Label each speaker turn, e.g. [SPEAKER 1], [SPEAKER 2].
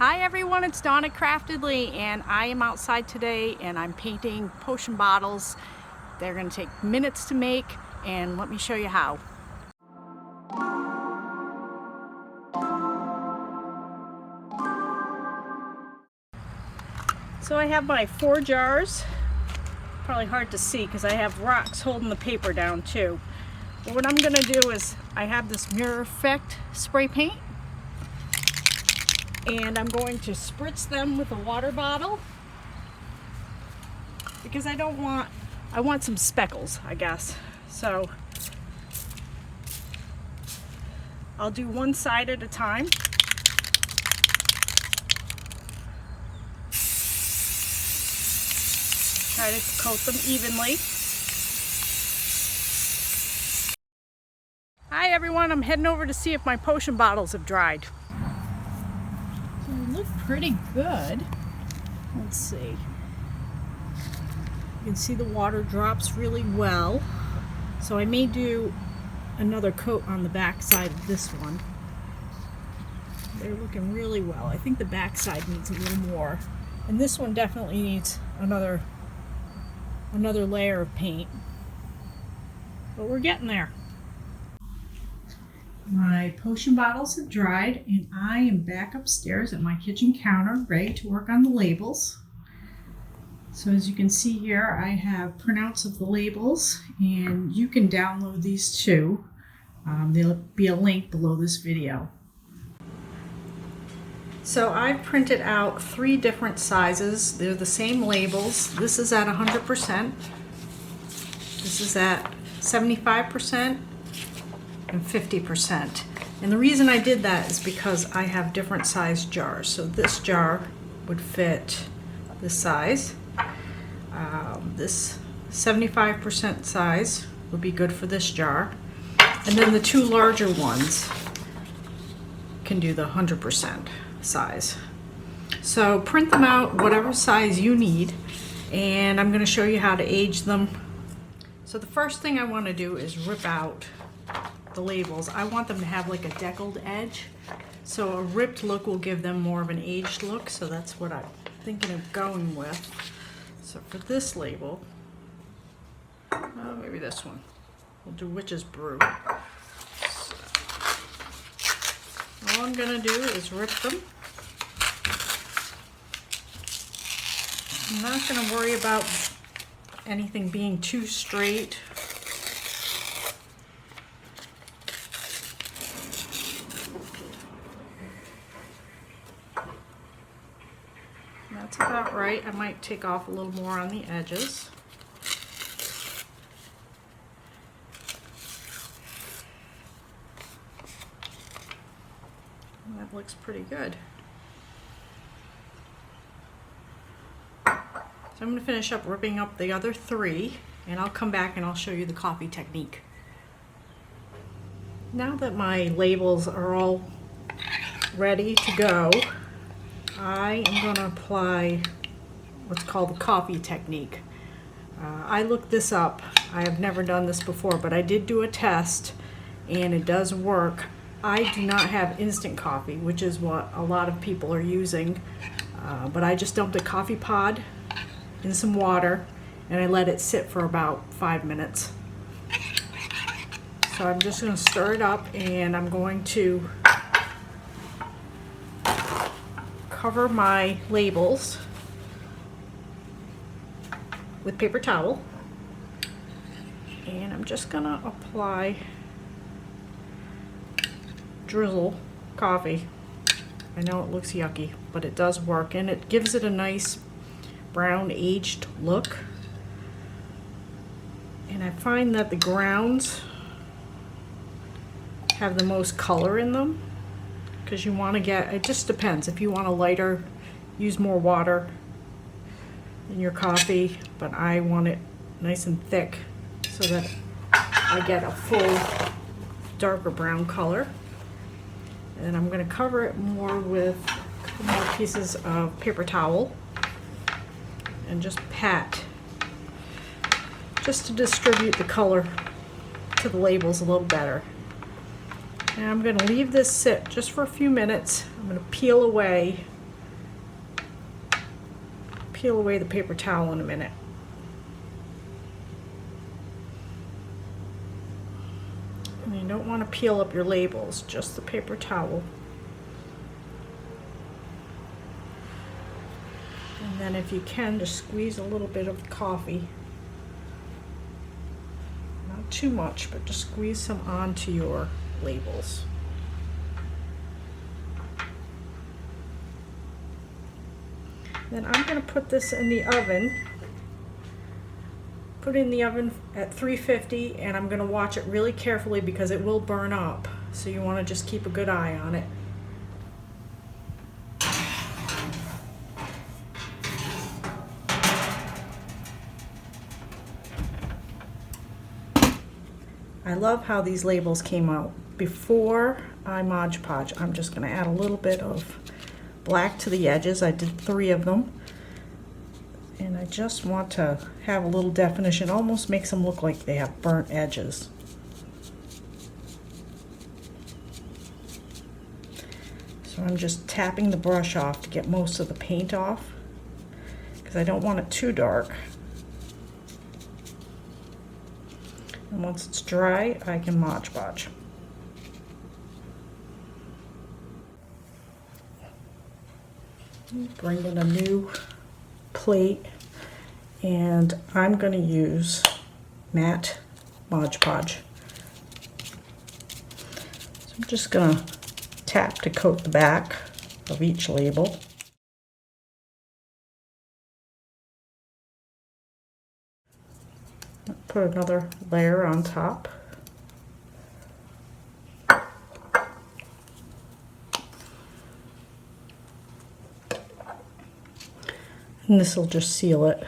[SPEAKER 1] Hi everyone, it's Dawn at Craftidly, and I am outside today and I'm painting potion bottles. They're going to take minutes to make, and let me show you how. So I have my 4 jars. Probably hard to see because I have rocks holding the paper down too. But what I'm going to do is I have this mirror effect spray paint, and I'm going to spritz them with a water bottle because I want some speckles, I guess. So I'll do one side at a time. Try to coat them evenly. Hi everyone, I'm heading over to see if my potion bottles have dried. So they look pretty good. Let's see. You can see the water drops really well. So I may do another coat on the back side of this one. They're looking really well. I think the back side needs a little more. And this one definitely needs another layer of paint. But we're getting there. My potion bottles have dried, and I am back upstairs at my kitchen counter ready to work on the labels. So as you can see here, I have printouts of the labels, and you can download these too. There'll be a link below this video. So I've printed out 3 different sizes. They're the same labels. This is at 100%. This is at 75%. And 50%. And the reason I did that is because I have different size jars. So this jar would fit this size. This 75% size would be good for this jar. And then the 2 larger ones can do the 100% size. So print them out whatever size you need, and I'm going to show you how to age them. So the first thing I want to do is rip out the labels. I want them to have like a deckled edge, so a ripped look will give them more of an aged look, so that's what I'm thinking of going with. So for this label, maybe this one, we'll do Witch's Brew. So all I'm gonna do is rip them. I'm not gonna worry about anything being too straight. That's about right. I might take off a little more on the edges. And that looks pretty good. So I'm going to finish up ripping up the other 3, and I'll come back and I'll show you the coffee technique. Now that my labels are all ready to go, I am going to apply what's called the coffee technique. I looked this up. I have never done this before, but I did do a test and it does work. I do not have instant coffee, which is what a lot of people are using, but I just dumped a coffee pod in some water and I let it sit for about 5 minutes. So I'm just going to stir it up, and I'm going to cover my labels with paper towel, and I'm just gonna apply drizzle coffee. I know it looks yucky, but it does work, and it gives it a nice brown aged look. And I find that the grounds have the most color in them, because you want to get, it just depends. If you want a lighter, use more water in your coffee, but I want it nice and thick so that I get a full darker brown color. And I'm going to cover it more with a couple more pieces of paper towel and just pat, just to distribute the color to the labels a little better. And I'm going to leave this sit just for a few minutes. I'm going to peel away peel away the paper towel in a minute. And you don't want to peel up your labels, just the paper towel. And then if you can, just squeeze a little bit of coffee. Not too much, but just squeeze some onto your labels. Then I'm going to put this in the oven. Put it in the oven at 350, and I'm going to watch it really carefully because it will burn up. So you want to just keep a good eye on it. I love how these labels came out. Before I Mod Podge, I'm just going to add a little bit of black to the edges. I did 3 of them. And I just want to have a little definition. Almost makes them look like they have burnt edges. So I'm just tapping the brush off to get most of the paint off, because I don't want it too dark. And once it's dry, I can Mod Podge. Bring in a new plate, and I'm going to use matte Mod Podge. So I'm just going to tap to coat the back of each label. Put another layer on top. And this will just seal it.